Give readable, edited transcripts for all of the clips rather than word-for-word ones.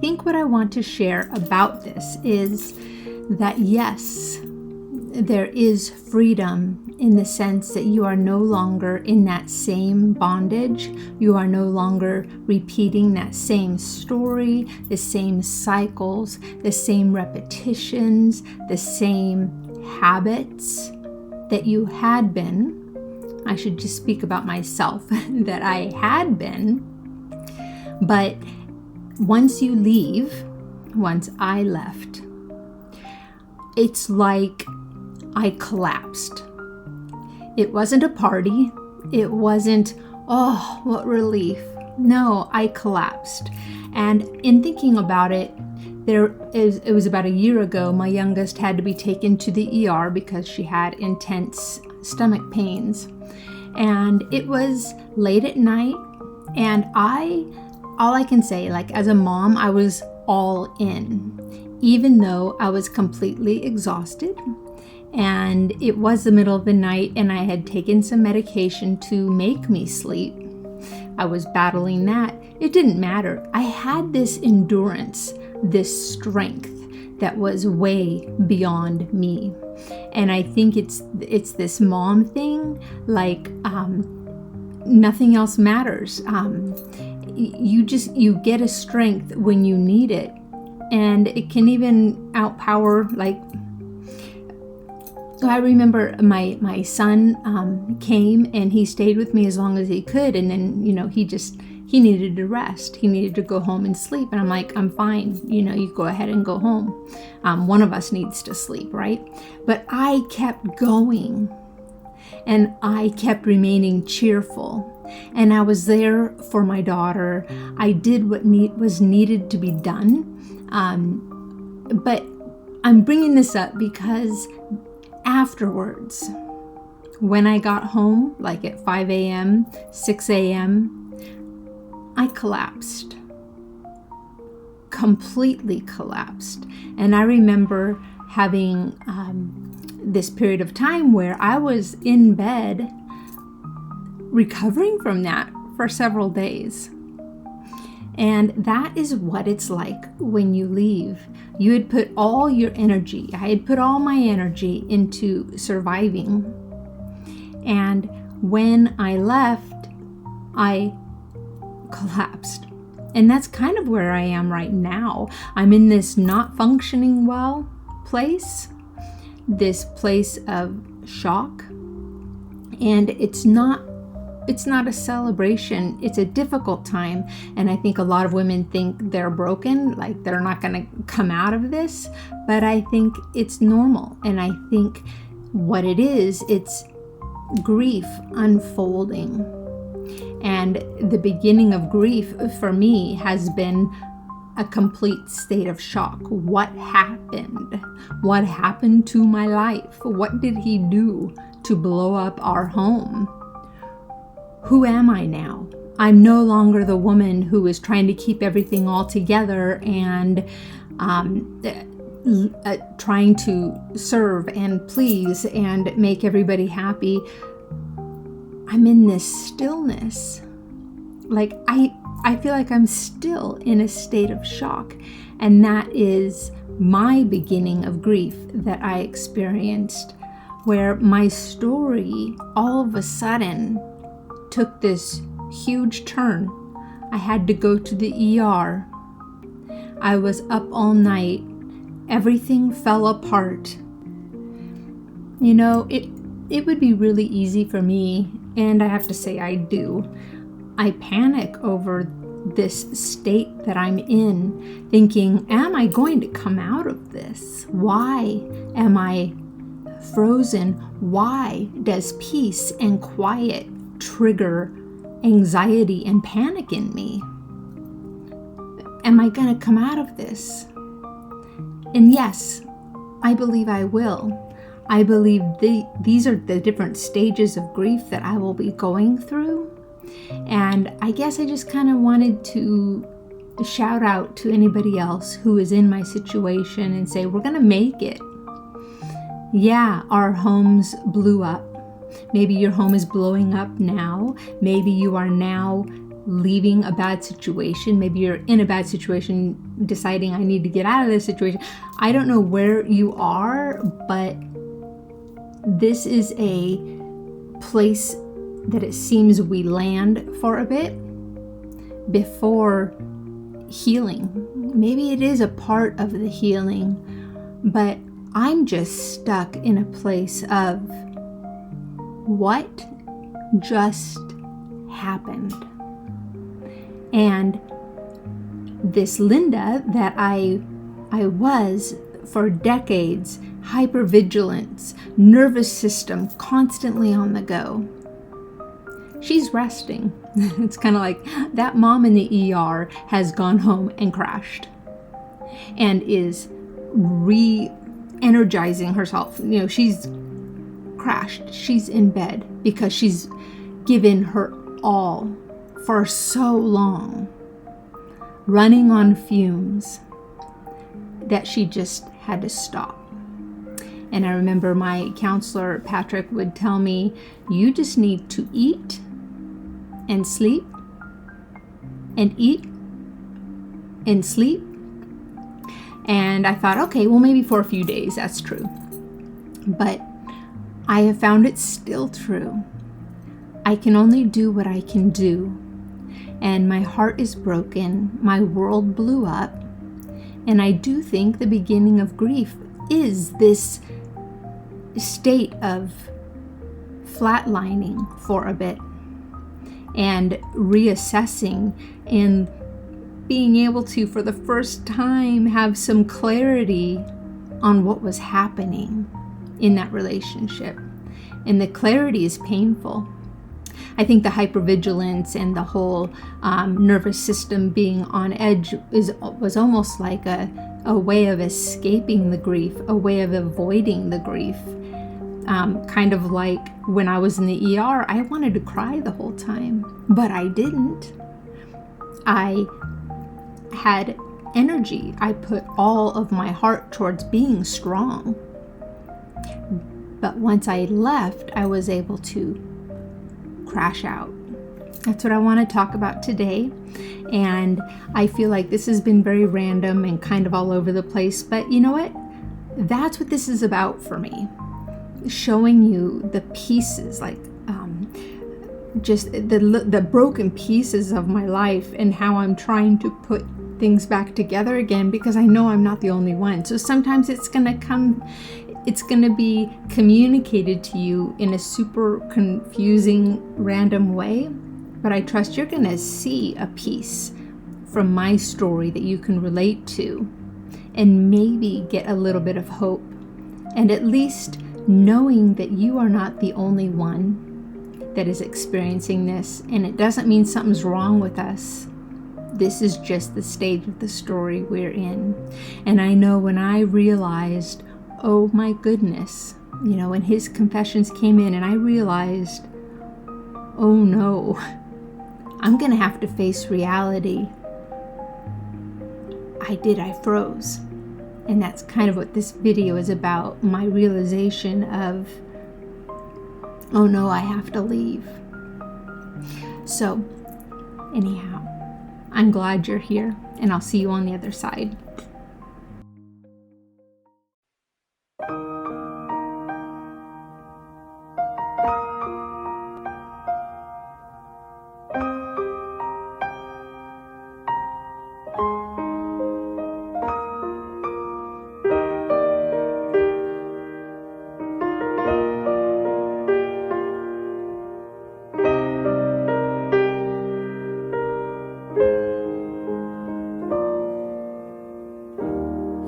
think what I want to share about this is that yes, there is freedom in the sense that you are no longer in that same bondage. You are no longer repeating that same story, the same cycles, the same repetitions, the same habits that you had been. I should just speak about myself, that I had been. But once you leave, once I left, it's like I collapsed. It wasn't a party. It wasn't, oh, what relief. No, I collapsed. And in thinking about it, it was about a year ago, my youngest had to be taken to the ER because she had intense stomach pains. And it was late at night, and all I can say, like as a mom, I was all in, even though I was completely exhausted. And it was the middle of the night, and I had taken some medication to make me sleep. I was battling that. It didn't matter. I had this endurance, this strength that was way beyond me. And I think it's this mom thing, like nothing else matters. You get a strength when you need it, and it can even outpower, like, so I remember my son came and he stayed with me as long as he could, and then he needed to rest. He needed to go home and sleep, and I'm like, I'm fine. You go ahead and go home. One of us needs to sleep, right? But I kept going, and I kept remaining cheerful, and I was there for my daughter. I did what was needed to be done, but I'm bringing this up because afterwards, when I got home, like at 5 a.m., 6 a.m., I collapsed. Completely collapsed. And I remember having this period of time where I was in bed recovering from that for several days. And that is what it's like when you leave. You had put all your energy, I had put all my energy into surviving. And when I left, I collapsed. And that's kind of where I am right now. I'm in this not functioning well place, this place of shock. And it's not a celebration. It's a difficult time. And I think a lot of women think they're broken, like they're not going to come out of this. But I think it's normal. And I think what it is, it's grief unfolding. And the beginning of grief for me has been a complete state of shock. What happened? What happened to my life? What did he do to blow up our home? Who am I now? I'm no longer the woman who is trying to keep everything all together and trying to serve and please and make everybody happy. I'm in this stillness. Like I feel like I'm still in a state of shock. And that is my beginning of grief that I experienced, where my story all of a sudden took this huge turn. I had to go to the ER. I was up all night. Everything fell apart. It would be really easy for me, and I have to say I do. I panic over this state that I'm in, thinking, am I going to come out of this? Why am I frozen? Why does peace and quiet trigger anxiety and panic in me? Am I going to come out of this? And yes, I believe I will. I believe these are the different stages of grief that I will be going through. And I guess I just kind of wanted to shout out to anybody else who is in my situation and say, we're going to make it. Yeah, our homes blew up. Maybe your home is blowing up now. Maybe you are now leaving a bad situation. Maybe you're in a bad situation, deciding I need to get out of this situation. I don't know where you are, but this is a place that it seems we land for a bit before healing. Maybe it is a part of the healing, but I'm just stuck in a place of what just happened. And this Linda that I was for decades, hypervigilance, nervous system, constantly on the go. She's resting. It's kind of like that mom in the ER has gone home and crashed and is re-energizing herself. You know, she's crashed. She's in bed because she's given her all for so long, running on fumes, that she just had to stop. And I remember my counselor, Patrick, would tell me, you just need to eat and sleep and eat and sleep. And I thought, okay, well, maybe for a few days, that's true. But I have found it still true. I can only do what I can do. And my heart is broken. My world blew up. And I do think the beginning of grief is this state of flatlining for a bit and reassessing and being able to, for the first time, have some clarity on what was happening in that relationship. And the clarity is painful. I think the hypervigilance and the whole nervous system being on edge was almost like a way of escaping the grief, a way of avoiding the grief. Kind of like when I was in the ER, I wanted to cry the whole time, but I didn't. I had energy. I put all of my heart towards being strong. But once I left, I was able to crash out. That's what I want to talk about today. And I feel like this has been very random and kind of all over the place, but you know what? That's what this is about for me. Showing you the pieces, like just the broken pieces of my life and how I'm trying to put things back together again, because I know I'm not the only one. So sometimes it's going to be communicated to you in a super confusing, random way, but I trust you're going to see a piece from my story that you can relate to and maybe get a little bit of hope, and at least knowing that you are not the only one that is experiencing this, and it doesn't mean something's wrong with us. This is just the stage of the story we're in. And I know when I realized, oh my goodness, you know, when his confessions came in and I realized, oh no, I'm going to have to face reality. I froze. And that's kind of what this video is about, my realization of, oh no, I have to leave. So, anyhow, I'm glad you're here, and I'll see you on the other side.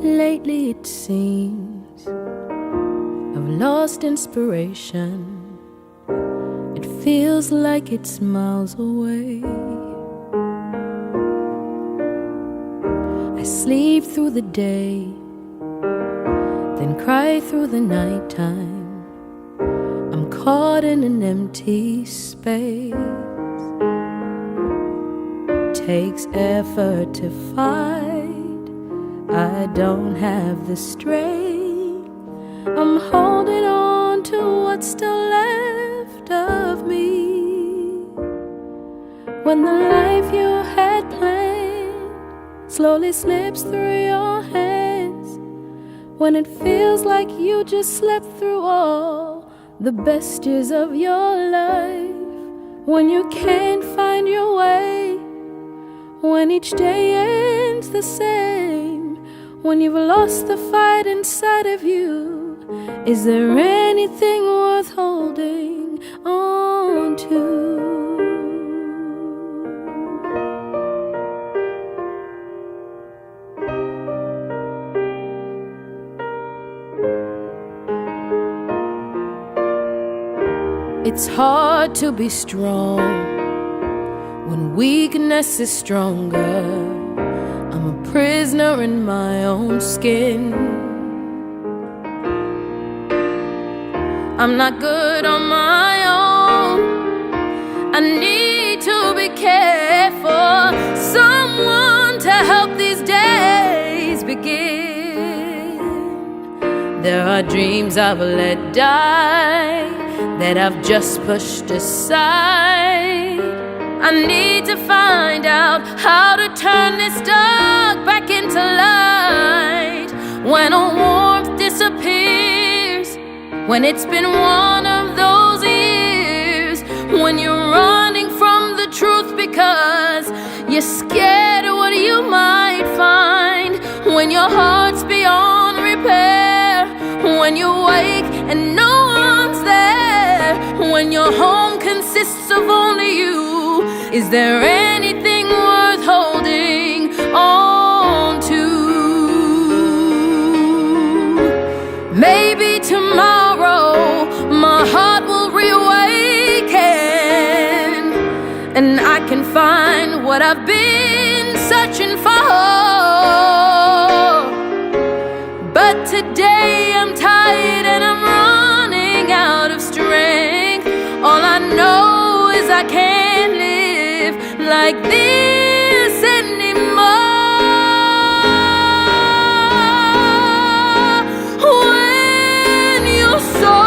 Lately it seems I've lost inspiration. It feels like it's miles away. I sleep through the day, then cry through the nighttime. I'm caught in an empty space. Takes effort to fight. I don't have the strength. I'm holding on to what's still left of me. when the life you had planned slowly slips through your hands, when it feels like you just slept through all the best years of your life, when you can't find your way, when each day ends the same, when you've lost the fight inside of you, is there anything worth holding on to? It's hard to be strong when weakness is stronger. I'm a prisoner in my own skin. I'm not good on my own. I need to be careful, someone to help these days begin. There are dreams I've let die that I've just pushed aside. I need to find out how to turn this dark back into light. When a warmth disappears, when it's been one of those years, when you're running from the truth because you're scared of what you might find, when your heart's beyond repair, when you wake and no one's there, when your home consists of only you, is there anything worth holding on to? Maybe tomorrow my heart will reawaken and I can find what I've been searching for. But today I'm tired and I'm running out of strength. All I know is I can't live like this anymore. When you're so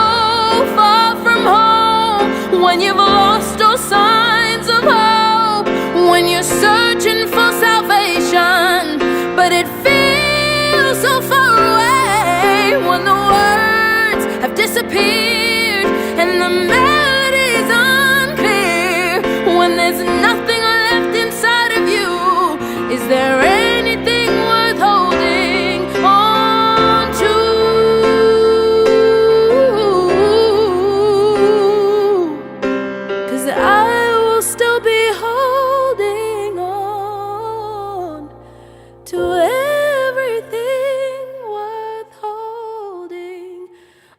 far from home, when you've lost all signs of hope, when you're searching for salvation, but it feels so far away, when the words have disappeared and the melody's unclear, when there's nothing left inside of you, is there anything worth holding on to? 'Cause I will still be holding on to everything worth holding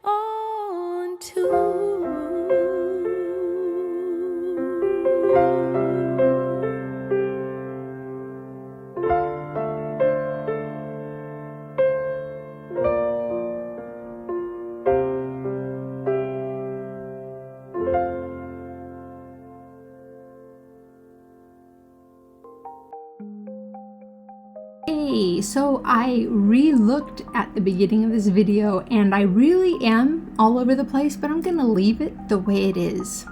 on to. Hey, so I re-looked at the beginning of this video and I really am all over the place, but I'm gonna leave it the way it is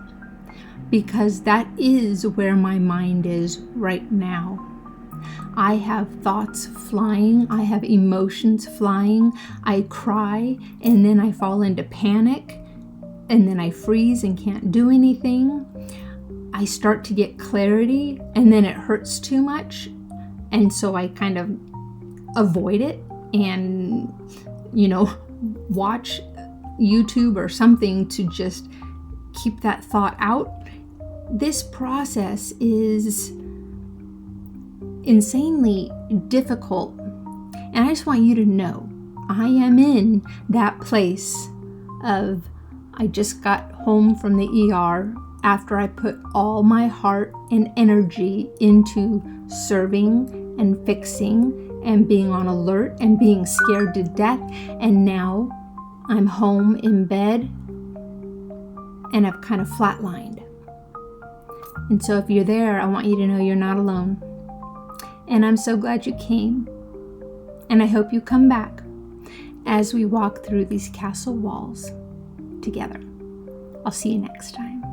because that is where my mind is right now. I have thoughts flying, I have emotions flying, I cry and then I fall into panic and then I freeze and can't do anything. I start to get clarity and then it hurts too much. And so I kind of avoid it and, watch YouTube or something to just keep that thought out. This process is insanely difficult. And I just want you to know, I am in that place of, I just got home from the ER after I put all my heart and energy into serving and fixing and being on alert and being scared to death, and now I'm home in bed and I've kind of flatlined. And so if you're there, I want you to know you're not alone. And I'm so glad you came. And I hope you come back as we walk through these castle walls together. I'll see you next time.